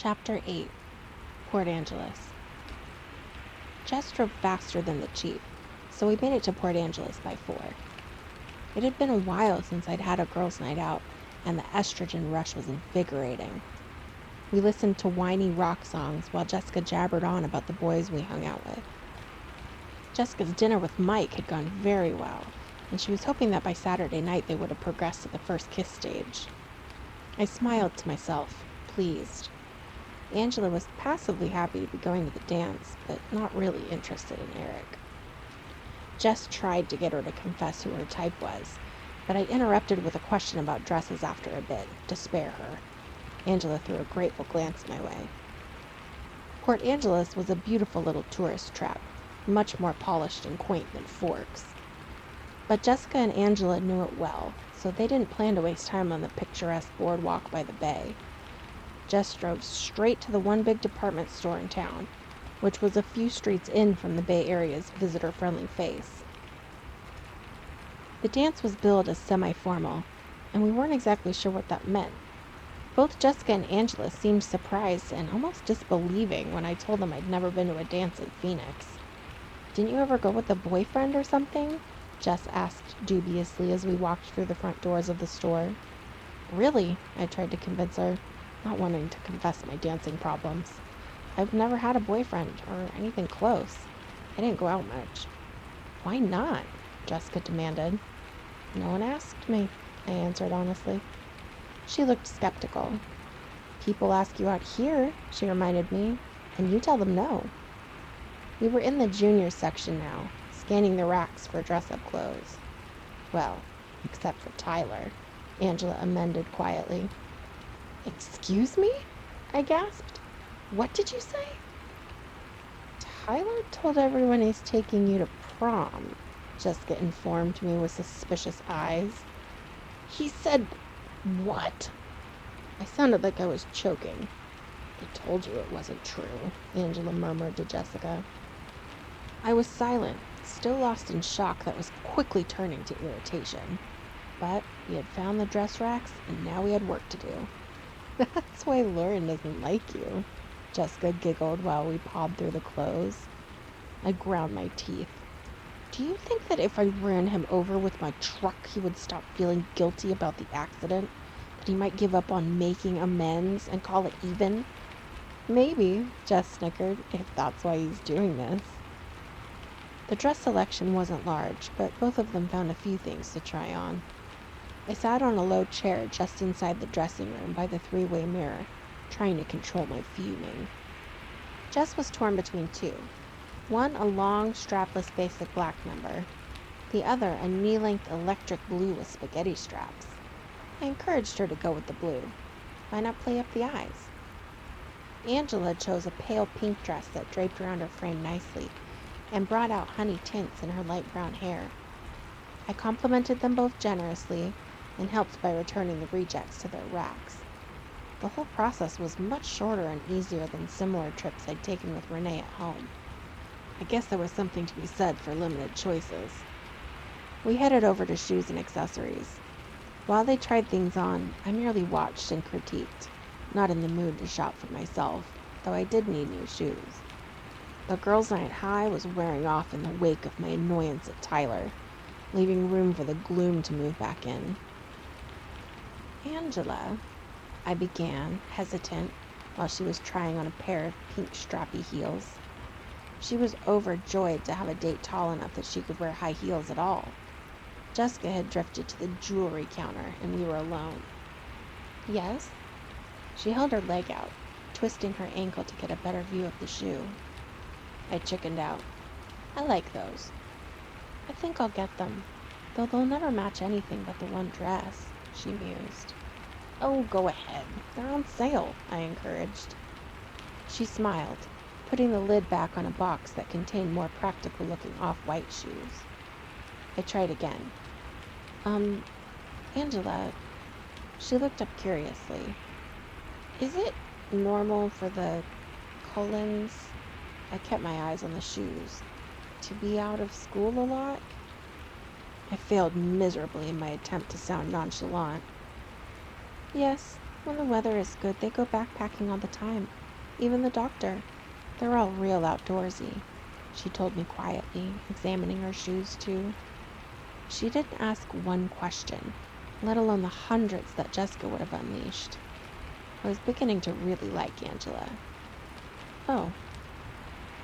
Chapter 8. Port Angeles. Jess drove faster than the Chief, so we made it to Port Angeles by 4. It had been a while since I'd had a girls' night out, and the estrogen rush was invigorating. We listened to whiny rock songs while Jessica jabbered on about the boys we hung out with. Jessica's dinner with Mike had gone very well, and she was hoping that by Saturday night they would have progressed to the first kiss stage. I smiled to myself, pleased. Angela was passively happy to be going to the dance, but not really interested in Eric. Jess tried to get her to confess who her type was, but I interrupted with a question about dresses after a bit, to spare her. Angela threw a grateful glance my way. Port Angeles was a beautiful little tourist trap, much more polished and quaint than Forks. But Jessica and Angela knew it well, so they didn't plan to waste time on the picturesque boardwalk by the bay. Jess drove straight to the one big department store in town, which was a few streets in from the Bay Area's visitor-friendly face. The dance was billed as semi-formal, and we weren't exactly sure what that meant. Both Jessica and Angela seemed surprised and almost disbelieving when I told them I'd never been to a dance in Phoenix. "Didn't you ever go with a boyfriend or something?" Jess asked dubiously as we walked through the front doors of the store. "Really?" I tried to convince her, not wanting to confess my dancing problems. "I've never had a boyfriend, or anything close. I didn't go out much." "Why not?" Jessica demanded. "No one asked me," I answered honestly. She looked skeptical. "People ask you out here," she reminded me, "and you tell them no." We were in the junior section now, scanning the racks for dress-up clothes. "Well, except for Tyler," Angela amended quietly. "Excuse me?" I gasped. "What did you say?" "Tyler told everyone he's taking you to prom," Jessica informed me with suspicious eyes. "He said what?" I sounded like I was choking. "I told you it wasn't true," Angela murmured to Jessica. I was silent, still lost in shock that was quickly turning to irritation. But we had found the dress racks, and now we had work to do. "That's why Lauren doesn't like you," Jessica giggled while we pawed through the clothes. I ground my teeth. "Do you think that if I ran him over with my truck, he would stop feeling guilty about the accident? That he might give up on making amends and call it even?" "Maybe," Jess snickered, "if that's why he's doing this." The dress selection wasn't large, but both of them found a few things to try on. I sat on a low chair just inside the dressing room by the three-way mirror, trying to control my fuming. Jess was torn between two. One a long, strapless basic black number. The other a knee-length electric blue with spaghetti straps. I encouraged her to go with the blue. Why not play up the eyes? Angela chose a pale pink dress that draped around her frame nicely and brought out honey tints in her light brown hair. I complimented them both generously and helped by returning the rejects to their racks. The whole process was much shorter and easier than similar trips I'd taken with Renee at home. I guess there was something to be said for limited choices. We headed over to shoes and accessories. While they tried things on, I merely watched and critiqued, not in the mood to shop for myself, though I did need new shoes. The girls' night high was wearing off in the wake of my annoyance at Tyler, leaving room for the gloom to move back in. "Angela," I began, hesitant, while she was trying on a pair of pink strappy heels. She was overjoyed to have a date tall enough that she could wear high heels at all. Jessica had drifted to the jewelry counter, and we were alone. "Yes?" She held her leg out, twisting her ankle to get a better view of the shoe. I chickened out. "I like those. I think I'll get them, though they'll never match anything but the one dress," she mused. "Oh, go ahead. They're on sale," I encouraged. She smiled, putting the lid back on a box that contained more practical-looking off-white shoes. I tried again. Angela," she looked up curiously, "is it normal for the Cullens," I kept my eyes on the shoes, "to be out of school a lot?" I failed miserably in my attempt to sound nonchalant. "Yes, When the weather is good, they go backpacking all the time. Even the doctor. They're all real outdoorsy, she told me quietly, examining her shoes too. She didn't ask one question, let alone the hundreds that Jessica would have unleashed. I was beginning to really like Angela. Oh.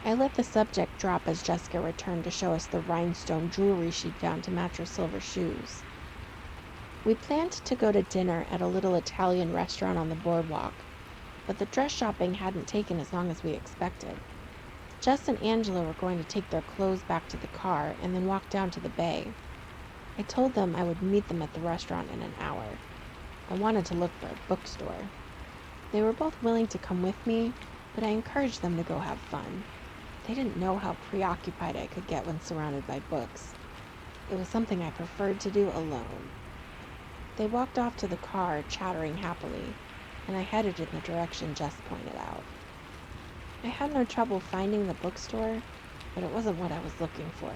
I let the subject drop as Jessica returned to show us the rhinestone jewelry she'd found to match her silver shoes. We planned to go to dinner at a little Italian restaurant on the boardwalk, but the dress shopping hadn't taken as long as we expected. Jess and Angela were going to take their clothes back to the car and then walk down to the bay. I told them I would meet them at the restaurant in an hour. I wanted to look for a bookstore. They were both willing to come with me, but I encouraged them to go have fun. They didn't know how preoccupied I could get when surrounded by books. It was something I preferred to do alone. They walked off to the car, chattering happily, and I headed in the direction Jess pointed out. I had no trouble finding the bookstore, but it wasn't what I was looking for.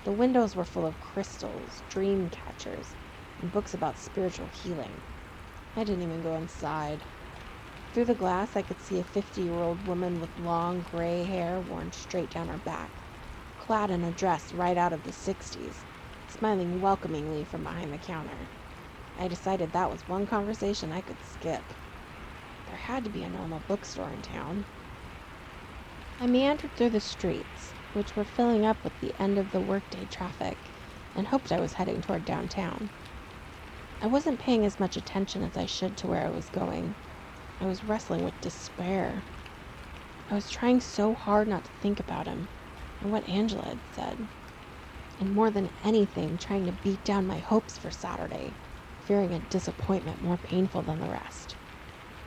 The windows were full of crystals, dream catchers, and books about spiritual healing. I didn't even go inside. Through the glass, I could see a 50-year-old woman with long gray hair worn straight down her back, clad in a dress right out of the 60s, smiling welcomingly from behind the counter. I decided that was one conversation I could skip. There had to be a normal bookstore in town. I meandered through the streets, which were filling up with the end of the workday traffic, and hoped I was heading toward downtown. I wasn't paying as much attention as I should to where I was going. I was wrestling with despair. I was trying so hard not to think about him and what Angela had said. And more than anything, trying to beat down my hopes for Saturday, fearing a disappointment more painful than the rest.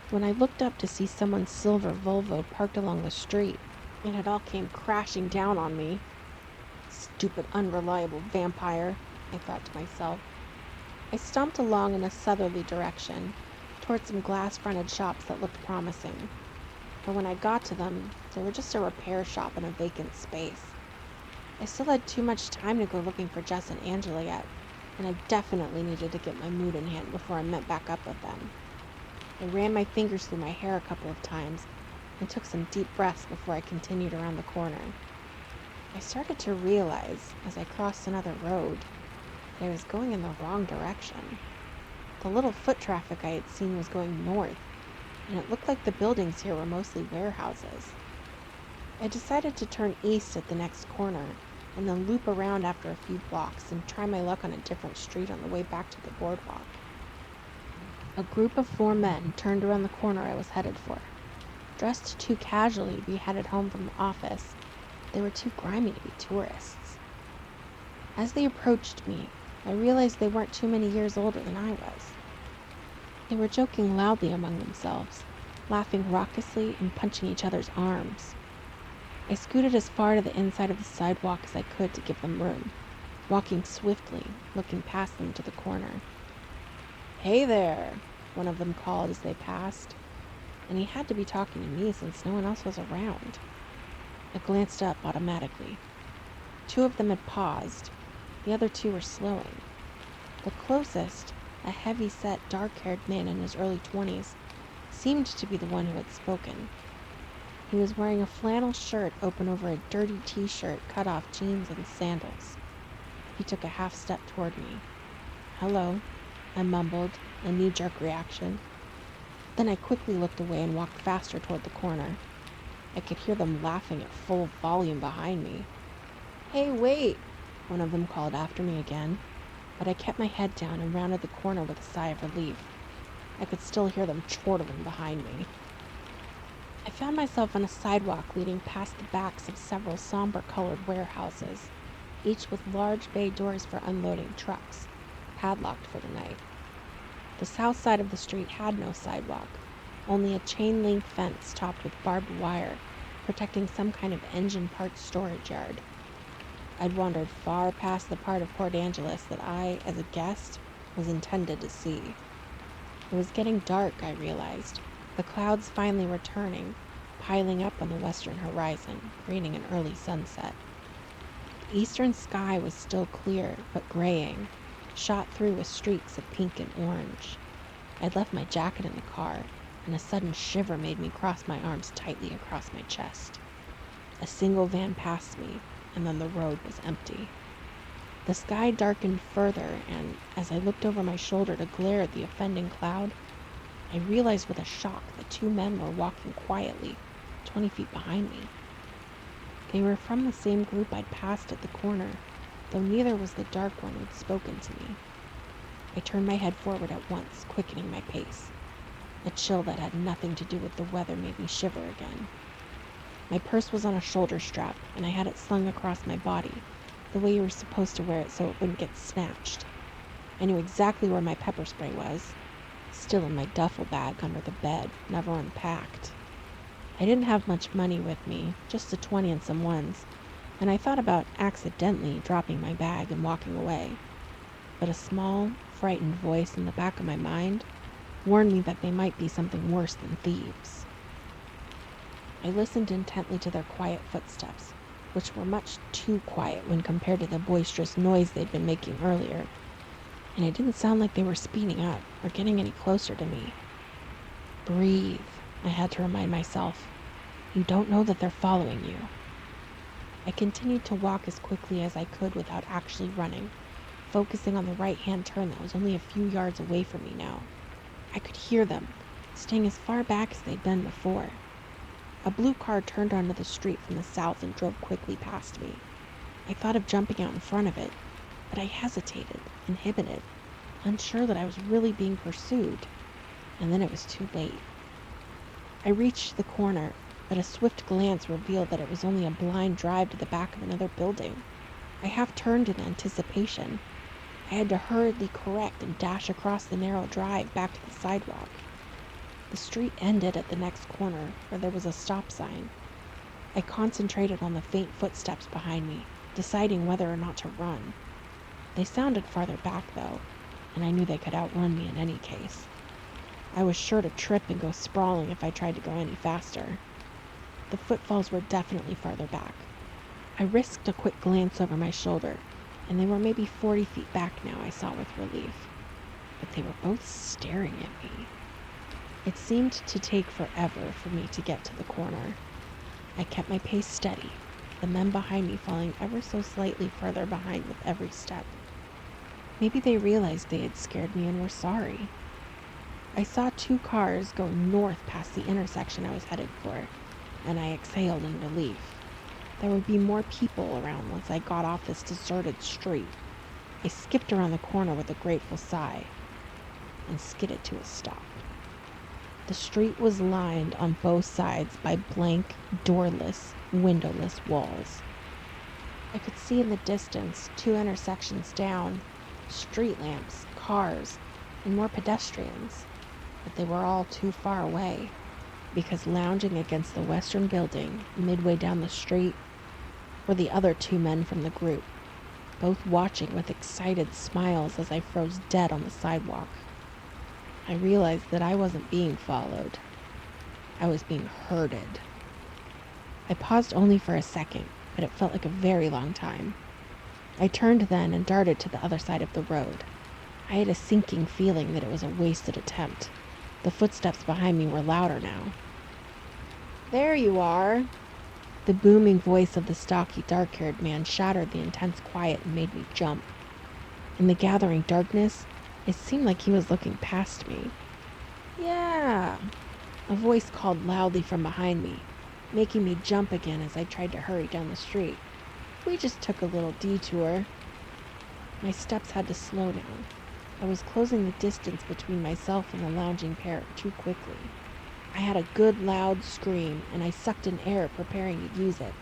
When I looked up to see someone's silver Volvo parked along the street, and it all came crashing down on me. Stupid, unreliable vampire, I thought to myself. I stomped along in a southerly direction, toward some glass-fronted shops that looked promising. But when I got to them, they were just a repair shop in a vacant space. I still had too much time to go looking for Jess and Angela yet, and I definitely needed to get my mood in hand before I met back up with them. I ran my fingers through my hair a couple of times and took some deep breaths before I continued around the corner. I started to realize, as I crossed another road, that I was going in the wrong direction. The little foot traffic I had seen was going north, and it looked like the buildings here were mostly warehouses. I decided to turn east at the next corner, and then loop around after a few blocks and try my luck on a different street on the way back to the boardwalk. A group of 4 men turned around the corner I was headed for. Dressed too casually to be headed home from the office, they were too grimy to be tourists. As they approached me, I realized they weren't too many years older than I was. They were joking loudly among themselves, laughing raucously and punching each other's arms. I scooted as far to the inside of the sidewalk as I could to give them room, walking swiftly, looking past them to the corner. "Hey there," one of them called as they passed, and he had to be talking to me since no one else was around. I glanced up automatically. 2 of them had paused. The other 2 were slowing. The closest, a heavy-set, dark-haired man in his early 20s, seemed to be the one who had spoken. He was wearing a flannel shirt open over a dirty t-shirt, cut-off jeans, and sandals. He took a half step toward me. "Hello," I mumbled, a knee-jerk reaction. Then I quickly looked away and walked faster toward the corner. I could hear them laughing at full volume behind me. "Hey, wait!" one of them called after me again, but I kept my head down and rounded the corner with a sigh of relief. I could still hear them chortling behind me. I found myself on a sidewalk leading past the backs of several somber-colored warehouses, each with large bay doors for unloading trucks, padlocked for the night. The south side of the street had no sidewalk, only a chain-link fence topped with barbed wire, protecting some kind of engine parts storage yard. I'd wandered far past the part of Port Angeles that I, as a guest, was intended to see. It was getting dark, I realized, the clouds finally returning, piling up on the western horizon, creating an early sunset. The eastern sky was still clear, but graying, shot through with streaks of pink and orange. I'd left my jacket in the car, and a sudden shiver made me cross my arms tightly across my chest. A single van passed me, and then the road was empty. The sky darkened further, and as I looked over my shoulder to glare at the offending cloud, I realized with a shock that two men were walking quietly, 20 feet behind me. They were from the same group I'd passed at the corner, though neither was the dark one who'd spoken to me. I turned my head forward at once, quickening my pace. A chill that had nothing to do with the weather made me shiver again. My purse was on a shoulder strap, and I had it slung across my body, the way you were supposed to wear it so it wouldn't get snatched. I knew exactly where my pepper spray was, still in my duffel bag under the bed, never unpacked. I didn't have much money with me, just a 20 and some ones, and I thought about accidentally dropping my bag and walking away. But a small, frightened voice in the back of my mind warned me that they might be something worse than thieves. I listened intently to their quiet footsteps, which were much too quiet when compared to the boisterous noise they'd been making earlier, and it didn't sound like they were speeding up or getting any closer to me. Breathe, I had to remind myself. You don't know that they're following you. I continued to walk as quickly as I could without actually running, focusing on the right-hand turn that was only a few yards away from me now. I could hear them, staying as far back as they'd been before. A blue car turned onto the street from the south and drove quickly past me. I thought of jumping out in front of it, but I hesitated, inhibited, unsure that I was really being pursued. And then it was too late. I reached the corner, but a swift glance revealed that it was only a blind drive to the back of another building. I half turned in anticipation. I had to hurriedly correct and dash across the narrow drive back to the sidewalk. The street ended at the next corner, where there was a stop sign. I concentrated on the faint footsteps behind me, deciding whether or not to run. They sounded farther back, though, and I knew they could outrun me in any case. I was sure to trip and go sprawling if I tried to go any faster. The footfalls were definitely farther back. I risked a quick glance over my shoulder, and they were maybe 40 feet back now, I saw with relief. But they were both staring at me. It seemed to take forever for me to get to the corner. I kept my pace steady, the men behind me falling ever so slightly further behind with every step. Maybe they realized they had scared me and were sorry. I saw two cars going north past the intersection I was headed for, and I exhaled in relief. There would be more people around once I got off this deserted street. I skipped around the corner with a grateful sigh and skidded to a stop. The street was lined on both sides by blank, doorless, windowless walls. I could see in the distance, 2 intersections down, street lamps, cars, and more pedestrians, but they were all too far away, because lounging against the western building, midway down the street, were the other 2 men from the group, both watching with excited smiles as I froze dead on the sidewalk. I realized that I wasn't being followed. I was being herded. I paused only for a second, but it felt like a very long time. I turned then and darted to the other side of the road. I had a sinking feeling that it was a wasted attempt. The footsteps behind me were louder now. "There you are!" The booming voice of the stocky, dark-haired man shattered the intense quiet and made me jump. In the gathering darkness, it seemed like he was looking past me. "Yeah!" A voice called loudly from behind me, making me jump again as I tried to hurry down the street. "We just took a little detour." My steps had to slow down. I was closing the distance between myself and the lounging pair too quickly. I had a good loud scream, and I sucked in air, preparing to use it.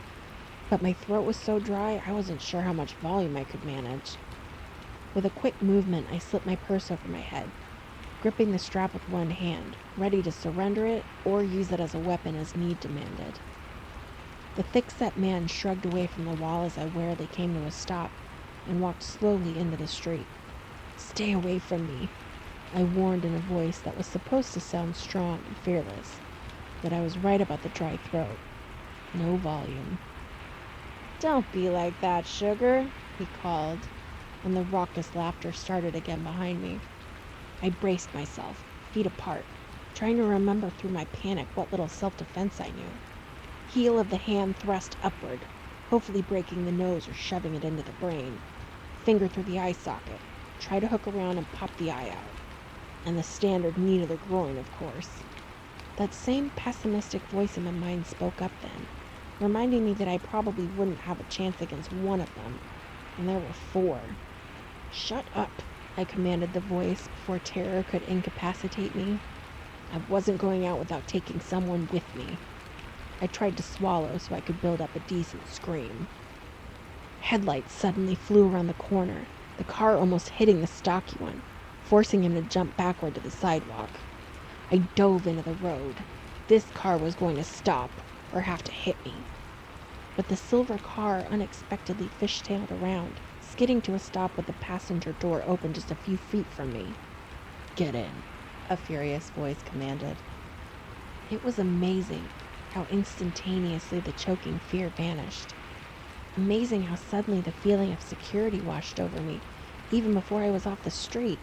But my throat was so dry, I wasn't sure how much volume I could manage. With a quick movement, I slipped my purse over my head, gripping the strap with one hand, ready to surrender it or use it as a weapon as need demanded. The thick-set man shrugged away from the wall as I warily came to a stop and walked slowly into the street. "Stay away from me," I warned in a voice that was supposed to sound strong and fearless, but I was right about the dry throat. No volume. "Don't be like that, sugar," he called, and the raucous laughter started again behind me. I braced myself, feet apart, trying to remember through my panic what little self-defense I knew. Heel of the hand thrust upward, hopefully breaking the nose or shoving it into the brain. Finger through the eye socket, try to hook around and pop the eye out. And the standard knee to the groin, of course. That same pessimistic voice in my mind spoke up then, reminding me that I probably wouldn't have a chance against one of them, and there were 4. "Shut up," I commanded the voice before terror could incapacitate me. I wasn't going out without taking someone with me. I tried to swallow so I could build up a decent scream. Headlights suddenly flew around the corner, the car almost hitting the stocky one, forcing him to jump backward to the sidewalk. I dove into the road. This car was going to stop or have to hit me. But the silver car unexpectedly fishtailed around, skidding to a stop with the passenger door open just a few feet from me. "Get in," a furious voice commanded. It was amazing how instantaneously the choking fear vanished. Amazing how suddenly the feeling of security washed over me, even before I was off the street,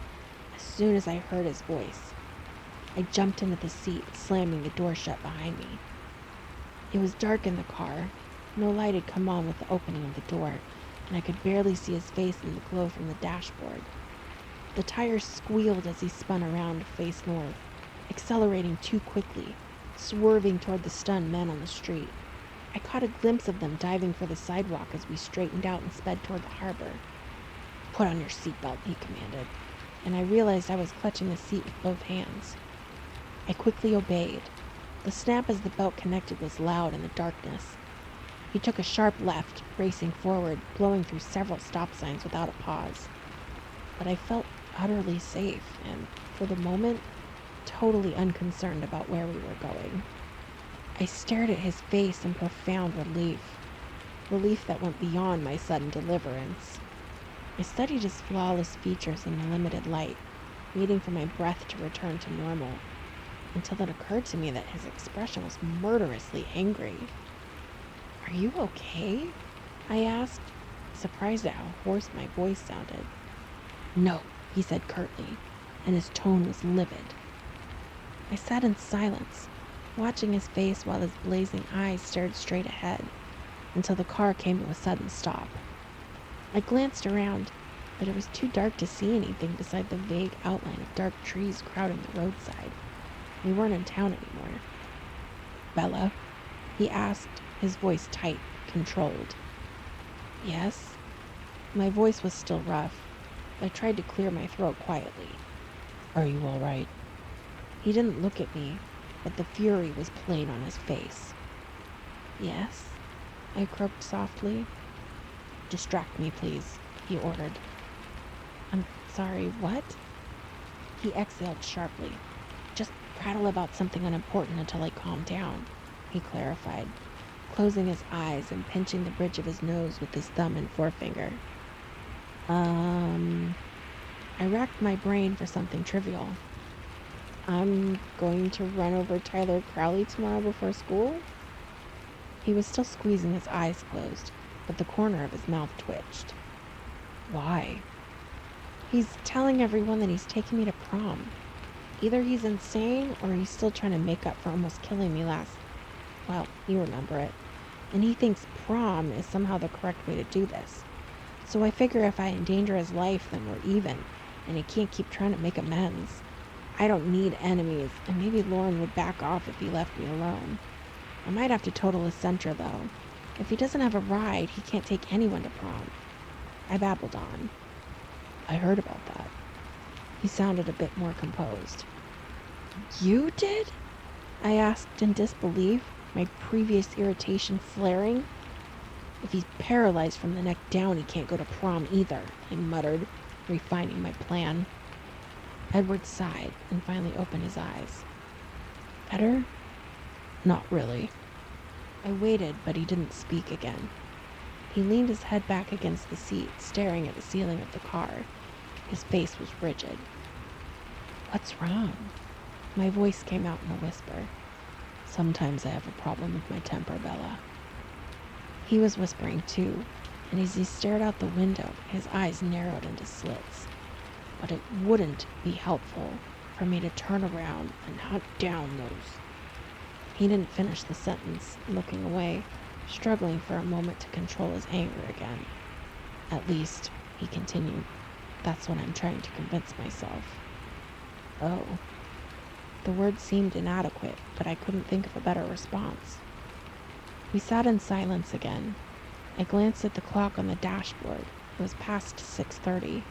as soon as I heard his voice. I jumped into the seat, slamming the door shut behind me. It was dark in the car. No light had come on with the opening of the door, and I could barely see his face in the glow from the dashboard. The tires squealed as he spun around to face north, accelerating too quickly, swerving toward the stunned men on the street. I caught a glimpse of them diving for the sidewalk as we straightened out and sped toward the harbor. "Put on your seatbelt," he commanded, and I realized I was clutching the seat with both hands. I quickly obeyed. The snap as the belt connected was loud in the darkness. He took a sharp left, racing forward, blowing through several stop signs without a pause. But I felt utterly safe and, for the moment, totally unconcerned about where we were going. I stared at his face in profound relief that went beyond my sudden deliverance. I studied his flawless features in the limited light, waiting for my breath to return to normal, until it occurred to me that his expression was murderously angry. "Are you okay?" I asked, surprised at how hoarse my voice sounded. "No," he said curtly, and his tone was livid. I sat in silence, watching his face while his blazing eyes stared straight ahead, until the car came to a sudden stop. I glanced around, but it was too dark to see anything beside the vague outline of dark trees crowding the roadside. We weren't in town anymore. "Bella?" he asked, his voice tight, controlled. "Yes?" My voice was still rough. I tried to clear my throat quietly. "Are you all right?" He didn't look at me, but the fury was plain on his face. "Yes?" I croaked softly. "Distract me, please," he ordered. "I'm sorry, what?" He exhaled sharply. "Just prattle about something unimportant until I calm down," he clarified, closing his eyes and pinching the bridge of his nose with his thumb and forefinger. I racked my brain for something trivial. "I'm going to run over Tyler Crowley tomorrow before school?" He was still squeezing his eyes closed, but the corner of his mouth twitched. "Why?" "He's telling everyone that he's taking me to prom. Either he's insane or he's still trying to make up for almost killing me well, you remember it. And he thinks prom is somehow the correct way to do this. So I figure if I endanger his life, then we're even, and he can't keep trying to make amends. I don't need enemies, and maybe Lauren would back off if he left me alone. I might have to total his center, though. If he doesn't have a ride, he can't take anyone to prom." I babbled on. "I heard about that." He sounded a bit more composed. "You did?" I asked in disbelief, my previous irritation flaring. "If he's paralyzed from the neck down, he can't go to prom either," I muttered, refining my plan. Edward sighed and finally opened his eyes. "Better?" "Not really." I waited, but he didn't speak again. He leaned his head back against the seat, staring at the ceiling of the car. His face was rigid. "What's wrong?" My voice came out in a whisper. "Sometimes I have a problem with my temper, Bella." He was whispering too, and as he stared out the window, his eyes narrowed into slits. "But it wouldn't be helpful for me to turn around and hunt down those. He didn't finish the sentence, looking away, struggling for a moment to control his anger again. At least, he continued, that's what I'm trying to convince myself. Oh. The word seemed inadequate, but I couldn't think of a better response. We sat in silence again. I glanced at the clock on the dashboard. It was past 6:30.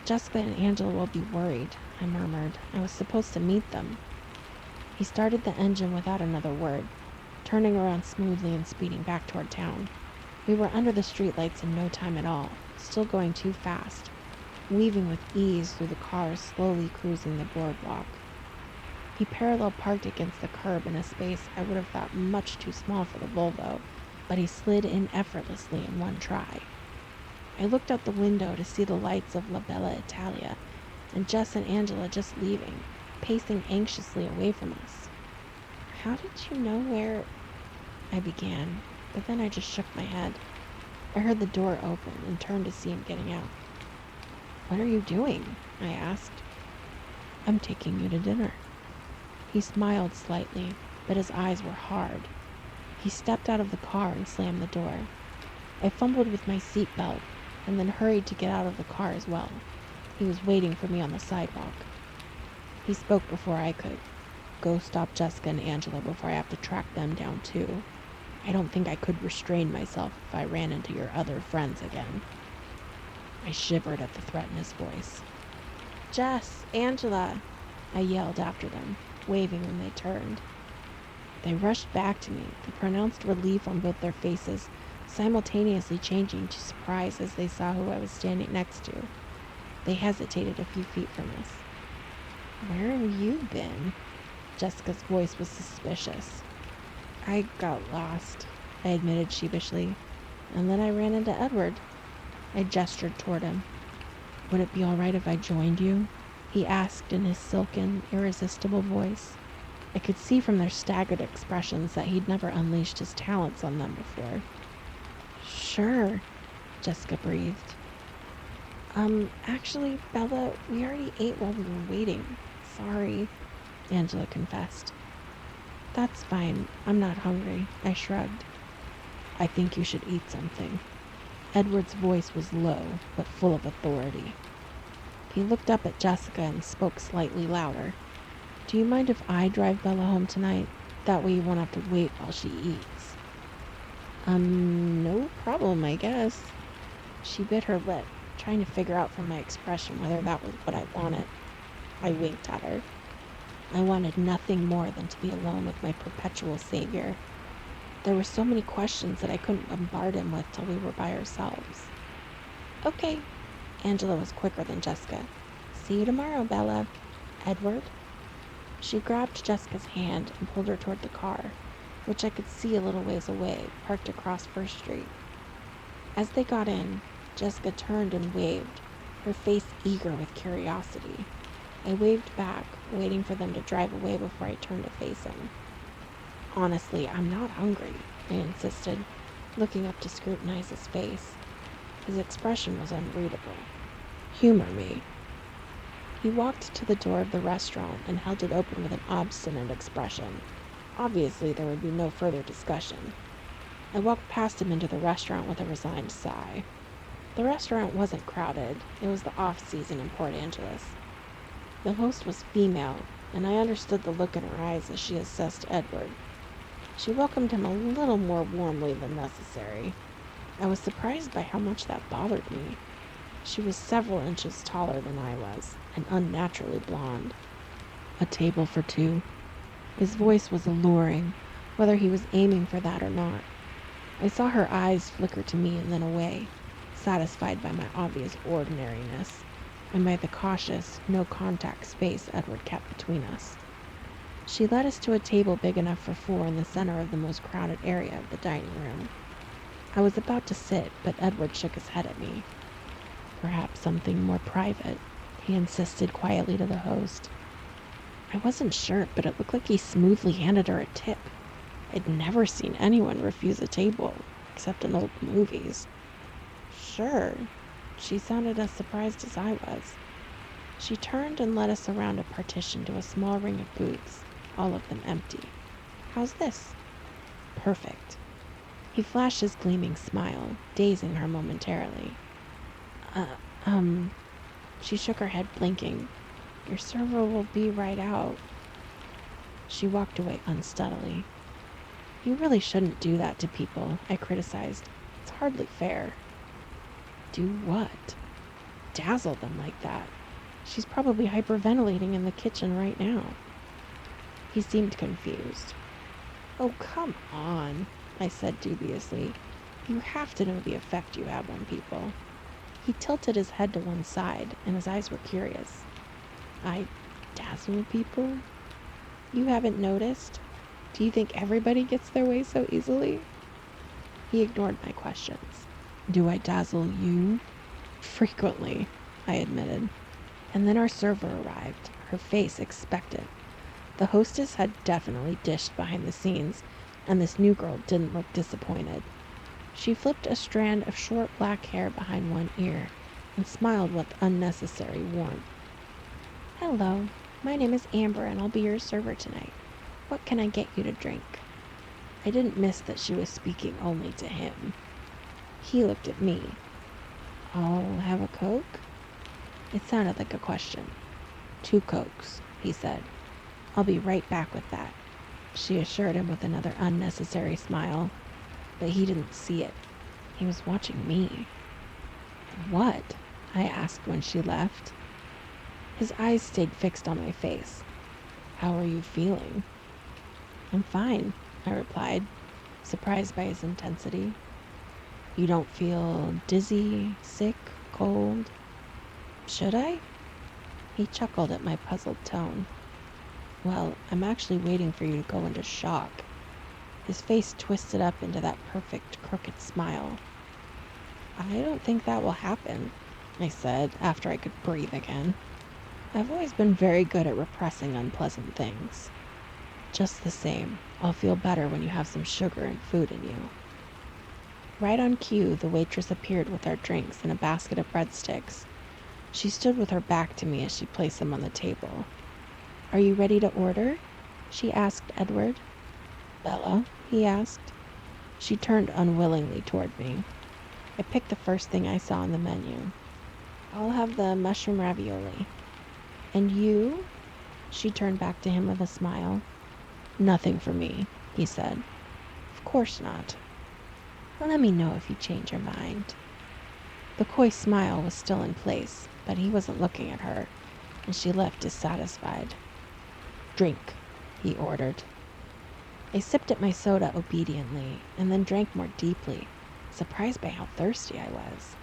Jessica and Angela will be worried, I murmured. I was supposed to meet them. He started the engine without another word, turning around smoothly and speeding back toward town. We were under the streetlights in no time at all, still going too fast, weaving with ease through the cars slowly cruising the boardwalk. He parallel parked against the curb in a space I would have thought much too small for the Volvo, but he slid in effortlessly in one try. I looked out the window to see the lights of La Bella Italia, and Jess and Angela just leaving, pacing anxiously away from us. How did you know where... I began, but then I just shook my head. I heard the door open and turned to see him getting out. What are you doing? I asked. I'm taking you to dinner. He smiled slightly, but his eyes were hard. He stepped out of the car and slammed the door. I fumbled with my seatbelt and then hurried to get out of the car as well. He was waiting for me on the sidewalk. He spoke before I could. Go stop Jessica and Angela before I have to track them down too. I don't think I could restrain myself if I ran into your other friends again. I shivered at the threat in his voice. Jess, Angela, I yelled after them, waving when they turned. They rushed back to me, the pronounced relief on both their faces simultaneously changing to surprise as they saw who I was standing next to. They hesitated a few feet from us. Where have you been? Jessica's voice was suspicious. I got lost, I admitted sheepishly, and then I ran into Edward. I gestured toward him. Would it be all right if I joined you? He asked in his silken, irresistible voice. I could see from their staggered expressions that he'd never unleashed his talents on them before. Sure, Jessica breathed. Actually, Bella, we already ate while we were waiting. Sorry, Angela confessed. That's fine. I'm not hungry, I shrugged. I think you should eat something. Edward's voice was low, but full of authority. He looked up at Jessica and spoke slightly louder. Do you mind if I drive Bella home tonight? That way you won't have to wait while she eats. No problem, I guess. She bit her lip, trying to figure out from my expression whether that was what I wanted. I winked at her. I wanted nothing more than to be alone with my perpetual savior. There were so many questions that I couldn't bombard him with till we were by ourselves. Okay. Angela was quicker than Jessica. See you tomorrow, Bella. Edward? She grabbed Jessica's hand and pulled her toward the car, which I could see a little ways away, parked across First Street. As they got in, Jessica turned and waved, her face eager with curiosity. I waved back, waiting for them to drive away before I turned to face him. Honestly, I'm not hungry, I insisted, looking up to scrutinize his face. His expression was unreadable. Humor me. He walked to the door of the restaurant and held it open with an obstinate expression. Obviously, there would be no further discussion. I walked past him into the restaurant with a resigned sigh. The restaurant wasn't crowded. It was the off-season in Port Angeles. The host was female, and I understood the look in her eyes as she assessed Edward. She welcomed him a little more warmly than necessary. I was surprised by how much that bothered me. She was several inches taller than I was, and unnaturally blonde. A table for two. His voice was alluring, whether he was aiming for that or not. I saw her eyes flicker to me and then away, satisfied by my obvious ordinariness, and by the cautious, no-contact space Edward kept between us. She led us to a table big enough for four in the center of the most crowded area of the dining room. I was about to sit, but Edward shook his head at me. Perhaps something more private, he insisted quietly to the host. I wasn't sure, but it looked like he smoothly handed her a tip. I'd never seen anyone refuse a table, except in old movies. Sure. She sounded as surprised as I was. She turned and led us around a partition to a small ring of booths, all of them empty. How's this? Perfect. He flashed his gleaming smile, dazing her momentarily. Uh, um, she shook her head, blinking. Your server will be right out. She walked away unsteadily. You really shouldn't do that to people, I criticized. It's hardly fair. Do what? Dazzle them like that. She's probably hyperventilating in the kitchen right now. He seemed confused. Oh, come on, I said dubiously. You have to know the effect you have on people. He tilted his head to one side, and his eyes were curious. I dazzle people? You haven't noticed? Do you think everybody gets their way so easily? He ignored my questions. Do I dazzle you? Frequently, I admitted. And then our server arrived, her face expectant. The hostess had definitely dished behind the scenes, and this new girl didn't look disappointed. She flipped a strand of short black hair behind one ear and smiled with unnecessary warmth. Hello, my name is Amber and I'll be your server tonight. What can I get you to drink? I didn't miss that she was speaking only to him. He looked at me. I'll have a Coke? It sounded like a question. 2 Cokes, he said. I'll be right back with that, she assured him with another unnecessary smile. But he didn't see it. He was watching me. What? I asked when she left. His eyes stayed fixed on my face. How are you feeling? I'm fine, I replied, surprised by his intensity. You don't feel dizzy, sick, cold? Should I? He chuckled at my puzzled tone. Well, I'm actually waiting for you to go into shock. His face twisted up into that perfect, crooked smile. I don't think that will happen, I said, after I could breathe again. I've always been very good at repressing unpleasant things. Just the same, I'll feel better when you have some sugar and food in you. Right on cue, the waitress appeared with our drinks and a basket of breadsticks. She stood with her back to me as she placed them on the table. Are you ready to order? She asked Edward. Bella? He asked. She turned unwillingly toward me. I picked the first thing I saw on the menu. I'll have the mushroom ravioli. And you? She turned back to him with a smile. Nothing for me, he said. Of course not. Let me know if you change your mind. The coy smile was still in place, but he wasn't looking at her, and she left dissatisfied. Drink, he ordered. I sipped at my soda obediently, and then drank more deeply, surprised by how thirsty I was.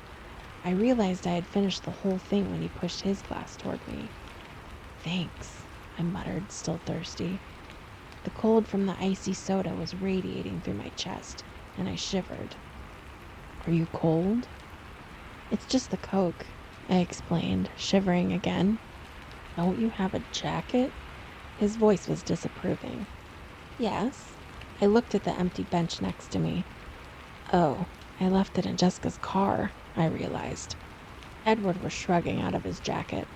I realized I had finished the whole thing when he pushed his glass toward me. Thanks, I muttered, still thirsty. The cold from the icy soda was radiating through my chest, and I shivered. Are you cold? It's just the Coke, I explained, shivering again. Don't you have a jacket? His voice was disapproving. Yes. I looked at the empty bench next to me. Oh, I left it in Jessica's car, I realized. Edward was shrugging out of his jacket.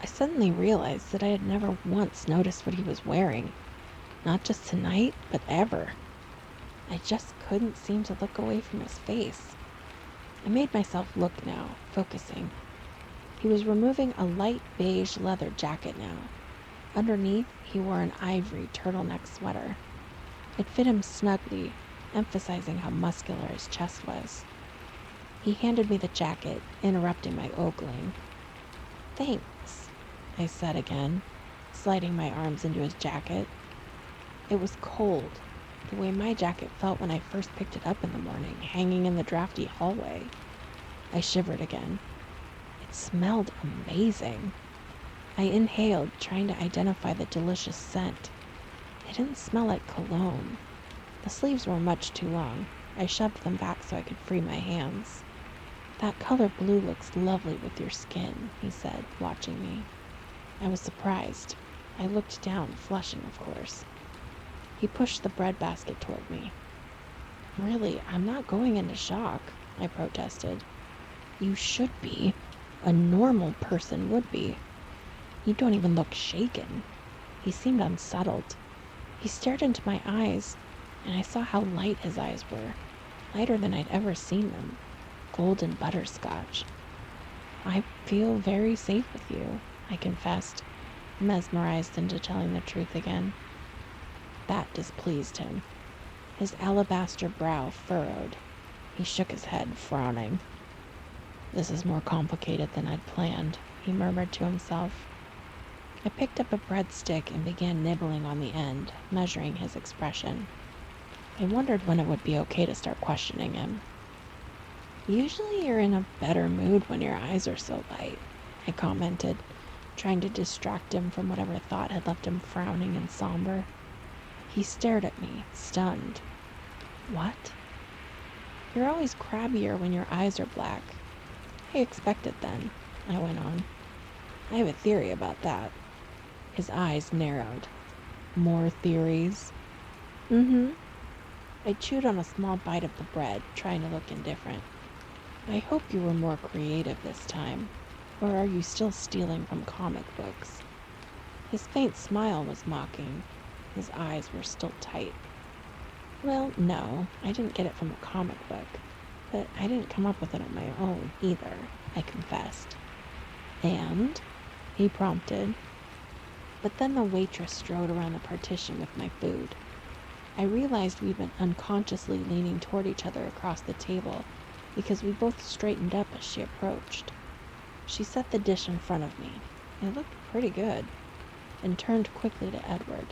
I suddenly realized that I had never once noticed what he was wearing. Not just tonight, but ever. I just couldn't seem to look away from his face. I made myself look now, focusing. He was removing a light beige leather jacket now. Underneath, he wore an ivory turtleneck sweater. It fit him snugly, emphasizing how muscular his chest was. He handed me the jacket, interrupting my ogling. Thanks, I said again, sliding my arms into his jacket. It was cold, the way my jacket felt when I first picked it up in the morning, hanging in the drafty hallway. I shivered again. It smelled amazing. I inhaled, trying to identify the delicious scent. It didn't smell like cologne. The sleeves were much too long. I shoved them back so I could free my hands. That color blue looks lovely with your skin, he said, watching me. I was surprised. I looked down, flushing, of course. He pushed the bread basket toward me. Really, I'm not going into shock, I protested. You should be. A normal person would be. You don't even look shaken. He seemed unsettled. He stared into my eyes, and I saw how light his eyes were, lighter than I'd ever seen them, golden butterscotch. I feel very safe with you, I confessed, mesmerized into telling the truth again. That displeased him. His alabaster brow furrowed. He shook his head, frowning. This is more complicated than I'd planned, he murmured to himself. I picked up a breadstick and began nibbling on the end, measuring his expression. I wondered when it would be okay to start questioning him. Usually you're in a better mood when your eyes are so light, I commented, trying to distract him from whatever thought had left him frowning and somber. He stared at me, stunned. What? You're always crabbier when your eyes are black. I expected then, I went on. I have a theory about that. His eyes narrowed. More theories? I chewed on a small bite of the bread, trying to look indifferent. I hope you were more creative this time. Or are you still stealing from comic books? His faint smile was mocking. His eyes were still tight. Well, no, I didn't get it from a comic book. But I didn't come up with it on my own, either, I confessed. And? He prompted. But then the waitress strode around the partition with my food. I realized we'd been unconsciously leaning toward each other across the table because we both straightened up as she approached. She set the dish in front of me. It looked pretty good, and turned quickly to Edward.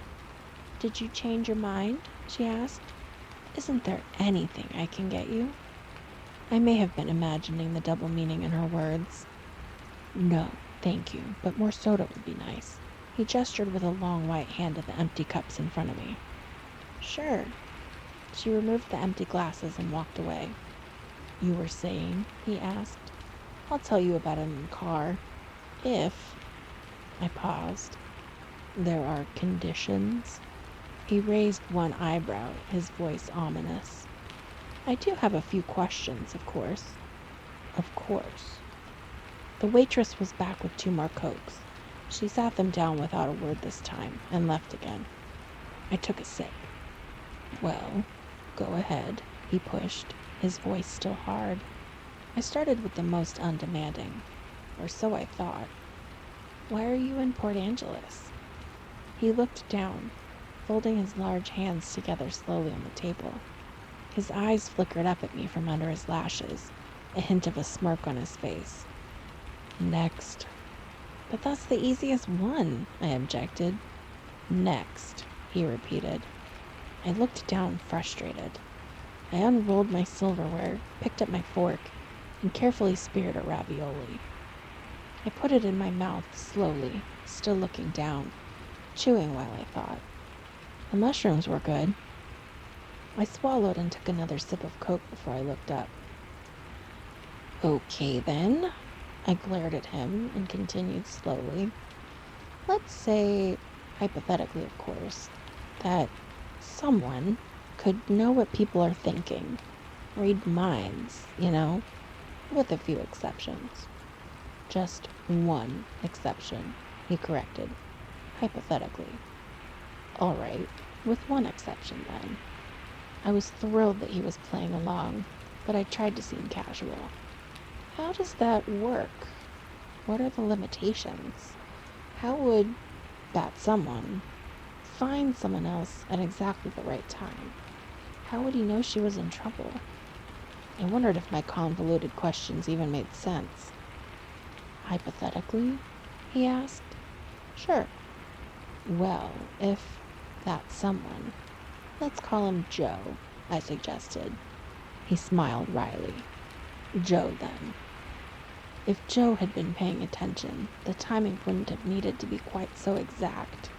Did you change your mind? She asked. Isn't there anything I can get you? I may have been imagining the double meaning in her words. No, thank you, but more soda would be nice. He gestured with a long white hand at the empty cups in front of me. Sure. She removed the empty glasses and walked away. You were saying? He asked. I'll tell you about it in the car. If... I paused. There are conditions? He raised one eyebrow, his voice ominous. I do have a few questions, of course. Of course. The waitress was back with 2 more Cokes. She sat them down without a word this time, and left again. I took a sip. Well, go ahead, he pushed, his voice still hard. I started with the most undemanding, or so I thought. Why are you in Port Angeles? He looked down, folding his large hands together slowly on the table. His eyes flickered up at me from under his lashes, a hint of a smirk on his face. Next. But that's the easiest one, I objected. Next, he repeated. I looked down, frustrated. I unrolled my silverware, picked up my fork, and carefully speared a ravioli. I put it in my mouth slowly, still looking down, chewing while I thought. The mushrooms were good. I swallowed and took another sip of Coke before I looked up. Okay, then. I glared at him and continued slowly. Let's say, hypothetically of course, that someone could know what people are thinking. Read minds, with a few exceptions. Just one exception, he corrected, hypothetically. All right, with one exception then. I was thrilled that he was playing along, but I tried to seem casual. How does that work? What are the limitations? How would that someone find someone else at exactly the right time? How would he know she was in trouble? I wondered if my convoluted questions even made sense. Hypothetically? He asked. Sure. Well, if that someone, let's call him Joe, I suggested. He smiled wryly. Joe, then. If Joe had been paying attention, the timing wouldn't have needed to be quite so exact.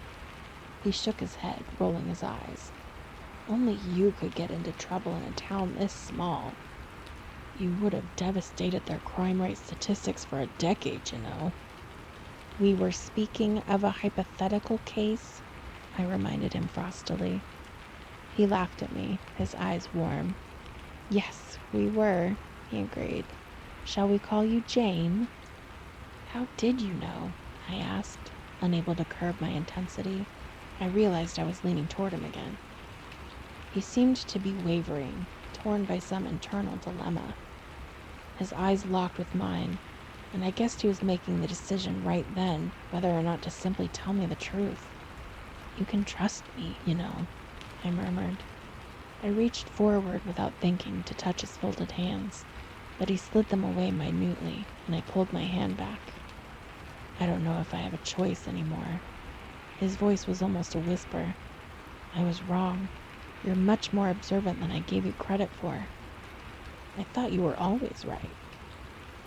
He shook his head, rolling his eyes. Only you could get into trouble in a town this small. You would have devastated their crime rate statistics for a decade, We were speaking of a hypothetical case, I reminded him frostily. He laughed at me, his eyes warm. Yes, we were, he agreed. Shall we call you Jane? How did you know? I asked, unable to curb my intensity. I realized I was leaning toward him again. He seemed to be wavering, torn by some internal dilemma. His eyes locked with mine, and I guessed he was making the decision right then whether or not to simply tell me the truth. You can trust me, you know, I murmured. I reached forward without thinking to touch his folded hands, but he slid them away minutely, and I pulled my hand back. I don't know if I have a choice anymore. His voice was almost a whisper. I was wrong. You're much more observant than I gave you credit for. I thought you were always right.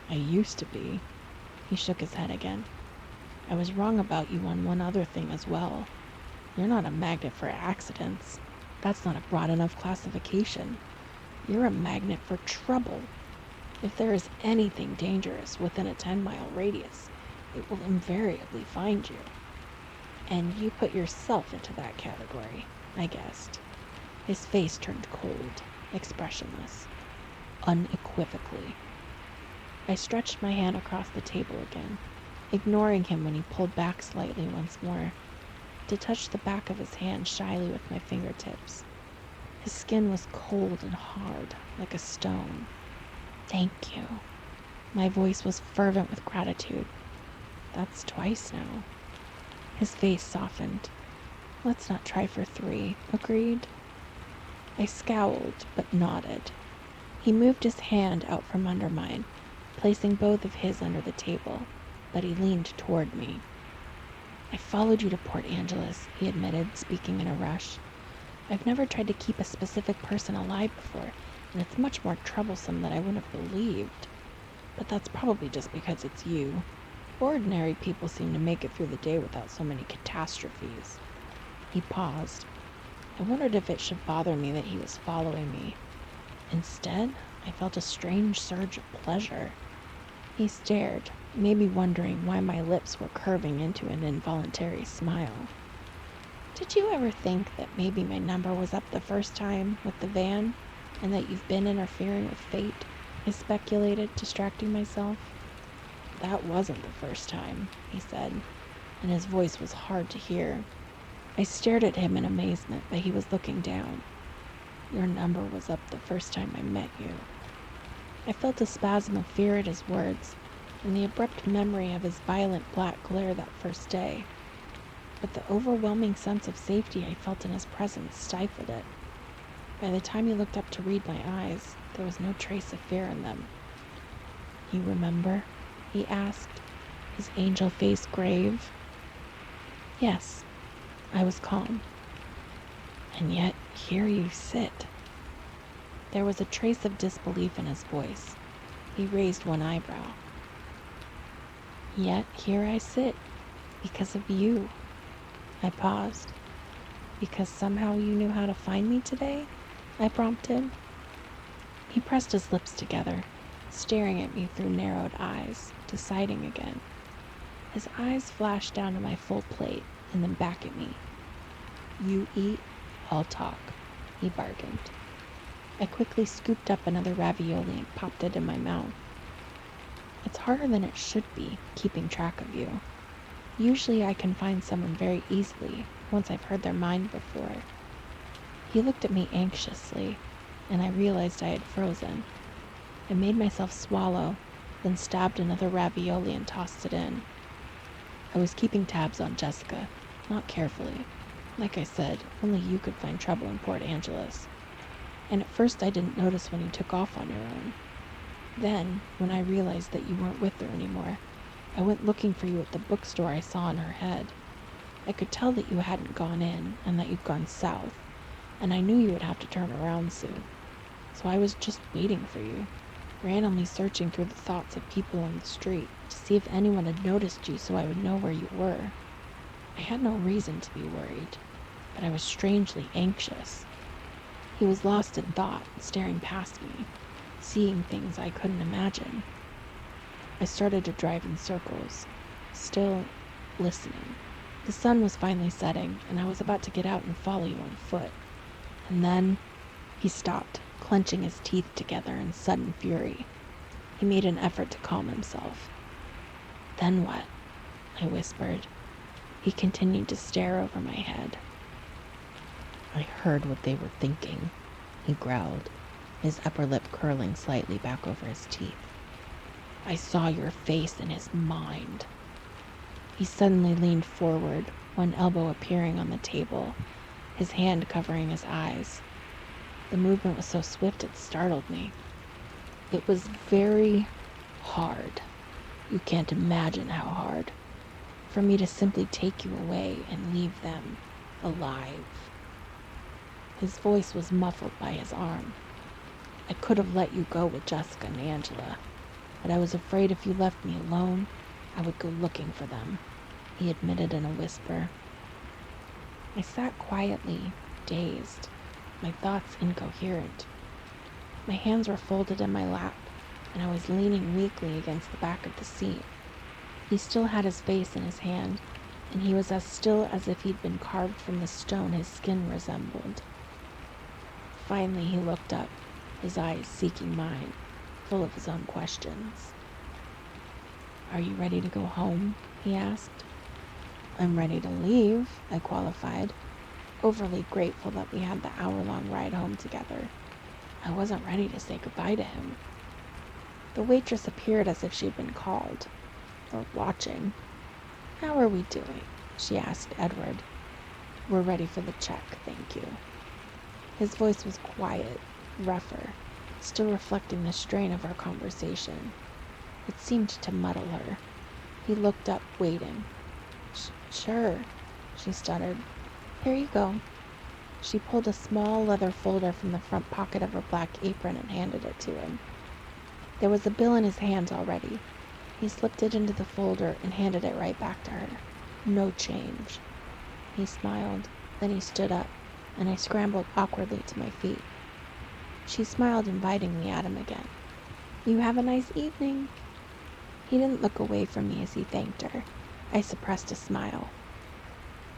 I used to be. He shook his head again. I was wrong about you on one other thing as well. You're not a magnet for accidents. That's not a broad enough classification. You're a magnet for trouble. If there is anything dangerous within a 10-mile radius, it will invariably find you. And you put yourself into that category, I guessed. His face turned cold, expressionless, unequivocally. I stretched my hand across the table again, ignoring him when he pulled back slightly once more, to touch the back of his hand shyly with my fingertips. His skin was cold and hard, like a stone. Thank you. My voice was fervent with gratitude. That's twice now. His face softened. Let's not try for 3, agreed? I scowled, but nodded. He moved his hand out from under mine, placing both of his under the table, but he leaned toward me. I followed you to Port Angeles, he admitted, speaking in a rush. I've never tried to keep a specific person alive before, and it's much more troublesome than I would have believed. But that's probably just because it's you. Ordinary people seem to make it through the day without so many catastrophes. He paused. I wondered if it should bother me that he was following me. Instead, I felt a strange surge of pleasure. He stared, maybe wondering why my lips were curving into an involuntary smile. Did you ever think that maybe my number was up the first time with the van, and that you've been interfering with fate? I speculated, distracting myself. That wasn't the first time, he said, and his voice was hard to hear. I stared at him in amazement, but he was looking down. Your number was up the first time I met you. I felt a spasm of fear at his words, and the abrupt memory of his violent black glare that first day. But the overwhelming sense of safety I felt in his presence stifled it. By the time he looked up to read my eyes, there was no trace of fear in them. You remember? He asked, his angel face grave. Yes, I was calm. And yet, here you sit. There was a trace of disbelief in his voice. He raised one eyebrow. Yet, here I sit, because of you. I paused. Because somehow you knew how to find me today? I prompted. He pressed his lips together, staring at me through narrowed eyes, deciding again. His eyes flashed down to my full plate and then back at me. You eat, I'll talk, he bargained. I quickly scooped up another ravioli and popped it in my mouth. It's harder than it should be, keeping track of you. Usually I can find someone very easily, once I've heard their mind before. He looked at me anxiously, and I realized I had frozen. I made myself swallow, then stabbed another ravioli and tossed it in. I was keeping tabs on Jessica, not carefully. Like I said, only you could find trouble in Port Angeles. And at first I didn't notice when you took off on your own. Then, when I realized that you weren't with her anymore, I went looking for you at the bookstore I saw in her head. I could tell that you hadn't gone in and that you'd gone south, and I knew you would have to turn around soon. So I was just waiting for you, randomly searching through the thoughts of people on the street to see if anyone had noticed you so I would know where you were. I had no reason to be worried, but I was strangely anxious. He was lost in thought, staring past me, seeing things I couldn't imagine. I started to drive in circles, still listening. The sun was finally setting, and I was about to get out and follow you on foot. And then he stopped, clenching his teeth together in sudden fury. He made an effort to calm himself. Then what? I whispered. He continued to stare over my head. I heard what they were thinking, he growled, his upper lip curling slightly back over his teeth. I saw your face in his mind. He suddenly leaned forward, one elbow appearing on the table, his hand covering his eyes. The movement was so swift it startled me. It was very hard. You can't imagine how hard. For me to simply take you away and leave them alive. His voice was muffled by his arm. I could have let you go with Jessica and Angela, but I was afraid if you left me alone, I would go looking for them, he admitted in a whisper. I sat quietly, dazed, my thoughts incoherent. My hands were folded in my lap, and I was leaning weakly against the back of the seat. He still had his face in his hand, and he was as still as if he'd been carved from the stone his skin resembled. Finally, he looked up, his eyes seeking mine, full of his own questions. Are you ready to go home? He asked. I'm ready to leave, I qualified, overly grateful that we had the hour-long ride home together. I wasn't ready to say goodbye to him. The waitress appeared as if she'd been called, or watching. How are we doing? She asked Edward. We're ready for the check, thank you. His voice was quiet, rougher, still reflecting the strain of our conversation. It seemed to muddle her. He looked up, waiting. Sure, she stuttered. Here you go. She pulled a small leather folder from the front pocket of her black apron and handed it to him. There was a bill in his hand already. He slipped it into the folder and handed it right back to her. No change. He smiled, then he stood up, and I scrambled awkwardly to my feet. She smiled invitingly at him again. You have a nice evening. He didn't look away from me as he thanked her. I suppressed a smile.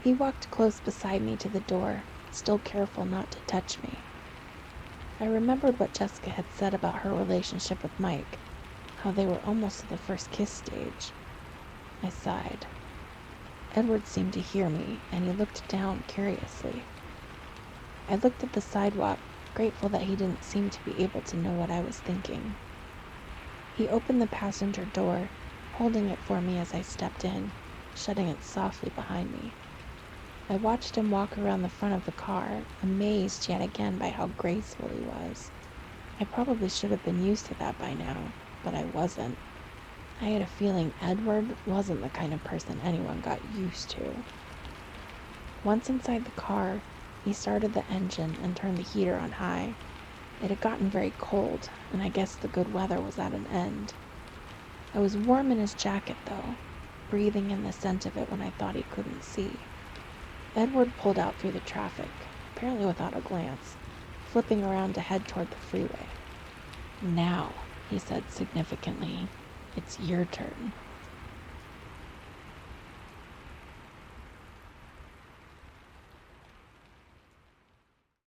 He walked close beside me to the door, still careful not to touch me. I remembered what Jessica had said about her relationship with Mike, how they were almost at the first kiss stage. I sighed. Edward seemed to hear me, and he looked down curiously. I looked at the sidewalk, grateful that he didn't seem to be able to know what I was thinking. He opened the passenger door, holding it for me as I stepped in, shutting it softly behind me. I watched him walk around the front of the car, amazed yet again by how graceful he was. I probably should have been used to that by now, but I wasn't. I had a feeling Edward wasn't the kind of person anyone got used to. Once inside the car, he started the engine and turned the heater on high. It had gotten very cold, and I guess the good weather was at an end. I was warm in his jacket, though, breathing in the scent of it when I thought he couldn't see. Edward pulled out through the traffic, apparently without a glance, flipping around to head toward the freeway. Now, he said significantly, it's your turn.